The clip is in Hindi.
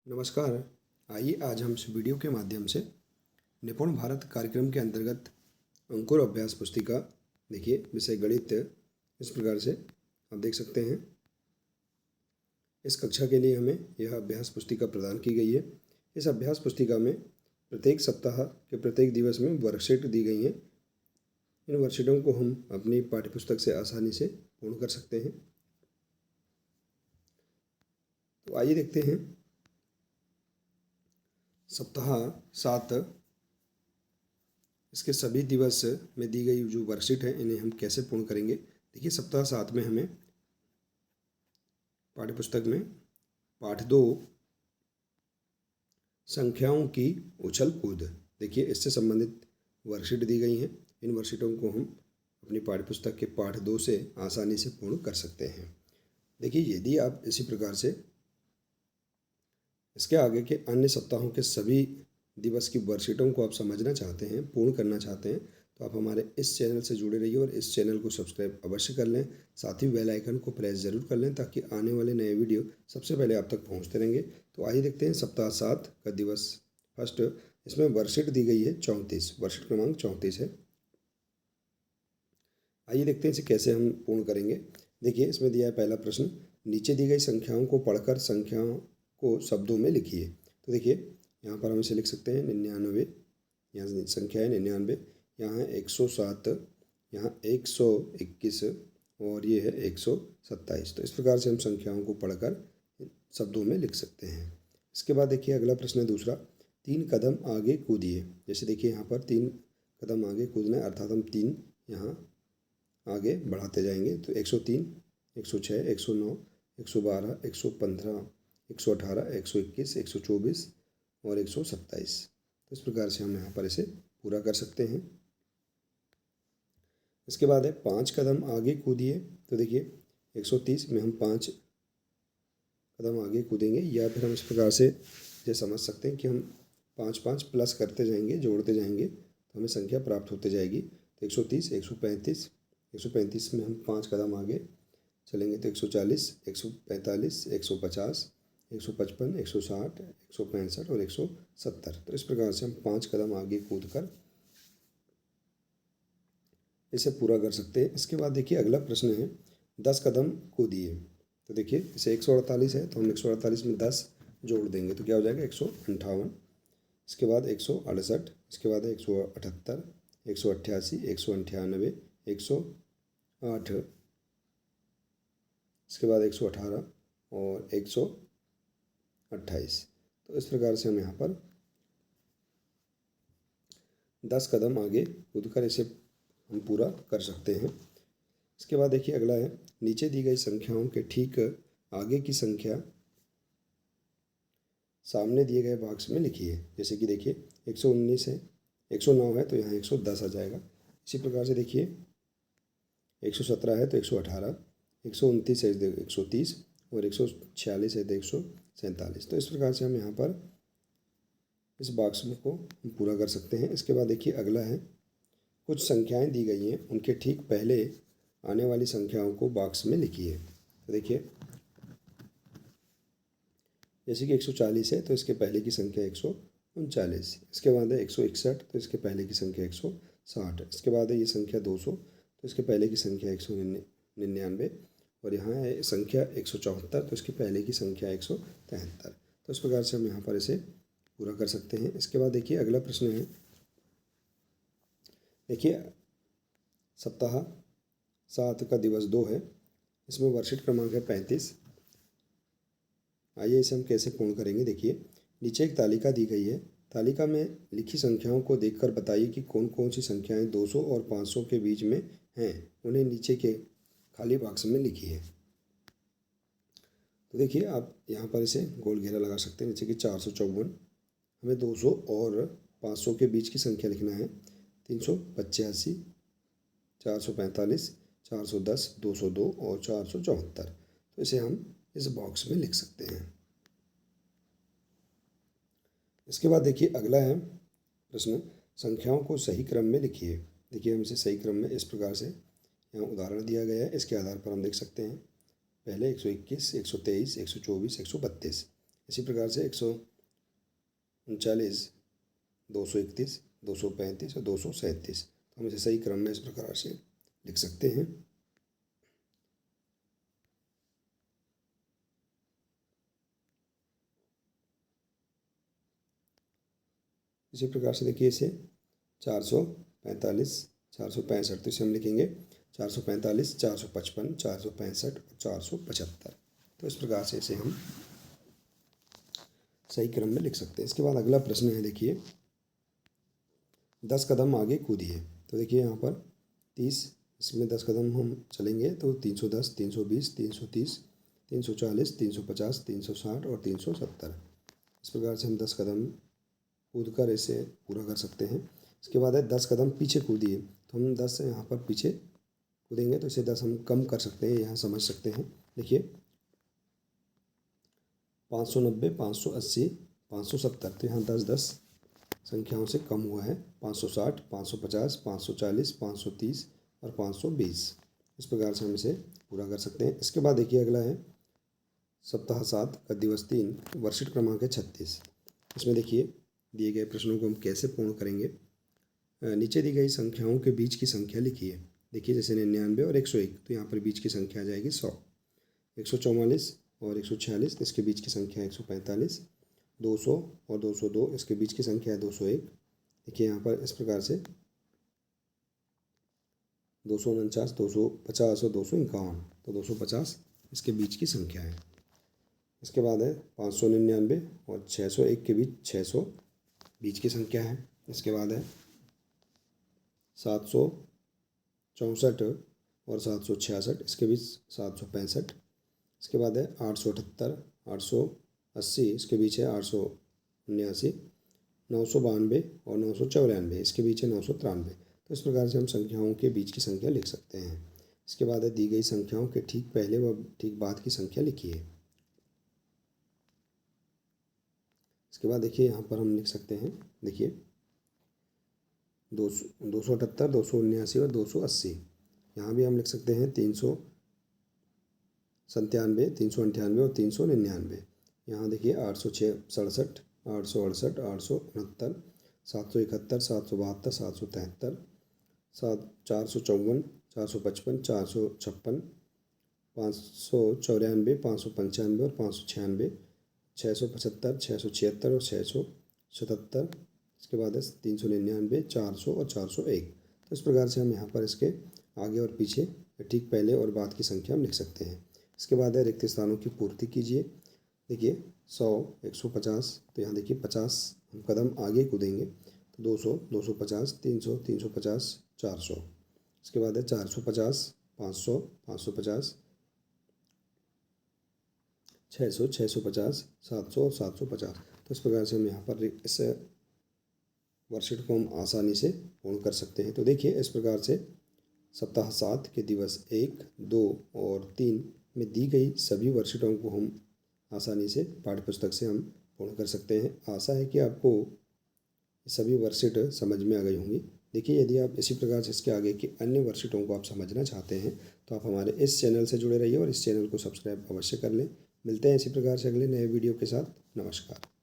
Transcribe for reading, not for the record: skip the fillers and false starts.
नमस्कार। आइए आज हम इस वीडियो के माध्यम से निपुण भारत कार्यक्रम के अंतर्गत अंकुर अभ्यास पुस्तिका देखिए विषय गणित इस प्रकार से आप देख सकते हैं। इस कक्षा के लिए हमें यह अभ्यास पुस्तिका प्रदान की गई है। इस अभ्यास पुस्तिका में प्रत्येक सप्ताह के प्रत्येक दिवस में वर्कशीट दी गई हैं। इन वर्कशीटों को हम अपनी पाठ्यपुस्तक से आसानी से पूर्ण कर सकते हैं। तो आइए देखते हैं सप्ताह 7 इसके सभी दिवस में दी गई जो वर्कशीट है इन्हें हम कैसे पूर्ण करेंगे। देखिए सप्ताह 7 में हमें पाठ्यपुस्तक में पाठ 2 संख्याओं की उछल कूद देखिए इससे संबंधित वर्कशीट दी गई हैं। इन वर्कशीटों को हम अपनी पाठ्यपुस्तक के पाठ 2 से आसानी से पूर्ण कर सकते हैं। देखिए यदि आप इसी प्रकार से इसके आगे के अन्य सप्ताहों के सभी दिवस की वर्कशीटों को आप समझना चाहते हैं, पूर्ण करना चाहते हैं, तो आप हमारे इस चैनल से जुड़े रहिए और इस चैनल को सब्सक्राइब अवश्य कर लें। साथ ही बेल आइकन को प्रेस ज़रूर कर लें ताकि आने वाले नए वीडियो सबसे पहले आप तक पहुंचते रहेंगे। तो आइए देखते हैं सप्ताह 7 का दिवस फर्स्ट। इसमें वर्कशीट दी गई है 34, वर्कशीट क्रमांक 34 है। आइए देखते हैं इसे कैसे हम पूर्ण करेंगे। देखिए इसमें दिया है पहला प्रश्न, नीचे दी गई संख्याओं को पढ़कर संख्याओं को शब्दों में लिखिए। तो देखिए यहाँ पर हम इसे लिख सकते हैं 99, यहाँ संख्या है 99, यहाँ है 107, यहाँ 121 और ये है 127। तो इस प्रकार से हम संख्याओं को पढ़कर शब्दों में लिख सकते हैं। इसके बाद देखिए अगला प्रश्न है दूसरा, 3 कदम आगे कूदिए। जैसे देखिए यहाँ पर 3 कदम आगे कूदना है, अर्थात हम 3 यहाँ आगे बढ़ाते जाएंगे। तो 103, 106, 109, 112, 115, 118, 121, 124 और 127। तो इस प्रकार से हम यहाँ पर इसे पूरा कर सकते हैं। इसके बाद है 5 कदम आगे कूदिए। तो देखिए 130 में हम 5 कदम आगे कूदेंगे, या फिर हम इस प्रकार से ये समझ सकते हैं कि हम 5 प्लस करते जाएंगे, जोड़ते जाएंगे तो हमें संख्या प्राप्त होते जाएगी। तो 130, 135, 135 में हम 5 कदम आगे चलेंगे तो 140, 145, 150, 155, 160, 165 और 170। तो इस प्रकार से हम 5 कदम आगे कूद कर इसे पूरा कर सकते हैं। इसके बाद देखिए अगला प्रश्न है 10 कदम कूदिए। तो देखिए इसे 148 है तो हम 148 में 10 जोड़ देंगे तो क्या हो जाएगा 158। इसके बाद 168, इसके बाद है 178, 188, 198, 108, इसके बाद 118 और 128। तो इस प्रकार से हम यहाँ पर 10 कदम आगे कूदकर इसे हम पूरा कर सकते हैं। इसके बाद देखिए अगला है, नीचे दी गई संख्याओं के ठीक आगे की संख्या सामने दिए गए बॉक्स में लिखिए। जैसे कि देखिए 119 है, 109 है तो यहाँ 110 आ जाएगा। इसी प्रकार से देखिए 117 है तो 118, 129 है तो 130 और 146 है तो 147। तो इस प्रकार से हम यहाँ पर इस बॉक्स को पूरा कर सकते हैं। इसके बाद देखिए अगला है, कुछ संख्याएं दी गई हैं, उनके ठीक पहले आने वाली संख्याओं को बॉक्स में लिखिए। तो देखिए जैसे कि 140 है तो इसके पहले की संख्या 139, इसके बाद है 161 तो इसके पहले की संख्या 160, इसके बाद है ये संख्या 200 तो इसके पहले की संख्या 199 और यहाँ है संख्या 174 तो इसके पहले की संख्या 173। तो इस प्रकार से हम यहाँ पर इसे पूरा कर सकते हैं। इसके बाद देखिए अगला प्रश्न है, देखिए सप्ताह 7 का दिवस 2 है। इसमें वर्कशीट क्रमांक है 35। आइए इसे हम कैसे पूर्ण करेंगे। देखिए नीचे एक तालिका दी गई है, तालिका में लिखी संख्याओं को देखकर बताइए कि कौन कौन सी संख्याएं 200 और 500 के बीच में हैं, उन्हें नीचे के खाली बॉक्स में लिखिए। तो देखिए आप यहाँ पर इसे गोल घेरा लगा सकते हैं। नीचे की 454, हमें 200 और 500 के बीच की संख्या लिखना है। 385, 445, 410, 202 और 474। तो इसे हम इस बॉक्स में लिख सकते हैं। इसके बाद देखिए अगला है प्रश्न, संख्याओं को सही क्रम में लिखिए। देखिए हम इसे सही क्रम में इस प्रकार से यहाँ उदाहरण दिया गया है, इसके आधार पर हम देख सकते हैं। पहले 121, 123, 124, 132, इसी प्रकार से 139, 231, 235 और 237, तो हम इसे सही क्रम में इस प्रकार से लिख सकते हैं। इसी प्रकार से देखिए इसे 445, 465, तो इसे हम लिखेंगे 445, 455, 465 और 475। तो इस प्रकार से इसे हम सही क्रम में लिख सकते हैं। इसके बाद अगला प्रश्न है, देखिए 10 कदम आगे कूदिए। तो देखिए यहाँ पर 30, इसमें 10 कदम हम चलेंगे तो 310, 320, 330, 340, 350, 360 और 370। इस प्रकार से हम 10 कदम कूद कर इसे पूरा कर सकते हैं। इसके बाद है 10 कदम पीछे कूदिए। तो हम 10 यहाँ पर पीछे कूदेंगे तो इसे 10 हम कम कर सकते हैं, यहाँ समझ सकते हैं। देखिए 590, 580, 570, तो यहाँ 10 संख्याओं से कम हुआ है। 560, 550, 540, 530 और 520। इस प्रकार से हम इसे पूरा कर सकते हैं। इसके बाद देखिए अगला है सप्ताह 7 का दिवस 3, वर्षित क्रमांक है 36। इसमें देखिए दिए गए प्रश्नों को हम कैसे पूर्ण करेंगे। नीचे दी गई संख्याओं के बीच की संख्या लिखिए। देखिए जैसे 99 और 101, तो यहाँ पर बीच की संख्या आ जाएगी 100। 144 और 146, इसके बीच की संख्या है 145। 200 और 202, इसके बीच की संख्या है 201। देखिए यहाँ पर इस प्रकार से 249, 250 और 251, तो 250 इसके बीच की संख्या है। इसके बाद है 599 और 601 के बीच 600 बीच की संख्या है। इसके बाद है 764 और 766, इसके बीच 765। इसके बाद है 878, 880, इसके बीच है 879। 992 और 994, इसके बीच है 993। तो इस प्रकार से हम संख्याओं के बीच की संख्या लिख सकते हैं। इसके बाद है दी गई संख्याओं के ठीक पहले व ठीक बाद की संख्या लिखिए। इसके बाद देखिए यहाँ पर हम लिख सकते हैं, देखिए 278, 279 और 280। यहाँ भी हम लिख सकते हैं 397, 398 और 399। यहाँ देखिए 867, 868, 869, 771, 772, 773, 454, 455, 456, 594, 595 और 596, 675, 676 और 677। इसके बाद है 399, 400 और 401। तो इस प्रकार से हम यहाँ पर इसके आगे और पीछे ठीक पहले और बाद की संख्या हम लिख सकते हैं। इसके बाद है रिक्त स्थानों की पूर्ति कीजिए। देखिए 100, 150, तो यहाँ देखिए 50 हम कदम आगे कूदेंगे तो 200, 250, 300, 350, 400। इसके बाद है 450, 500, 550, 600, 650, 700 और 750। तो इस प्रकार से हम यहाँ पर इस वर्कशीट को हम आसानी से पूर्ण कर सकते हैं। तो देखिए इस प्रकार से सप्ताह 7 के दिवस 1, 2 और 3 में दी गई सभी वर्कशीटों को हम आसानी से पाठ्यपुस्तक से हम पूर्ण कर सकते हैं। आशा है कि आपको सभी वर्कशीट समझ में आ गई होंगी। देखिए यदि आप इसी प्रकार से इसके आगे की अन्य वर्कशीटों को आप समझना चाहते हैं तो आप हमारे इस चैनल से जुड़े रहिए और इस चैनल को सब्सक्राइब अवश्य कर लें। मिलते हैं इसी प्रकार से अगले नए वीडियो के साथ। नमस्कार।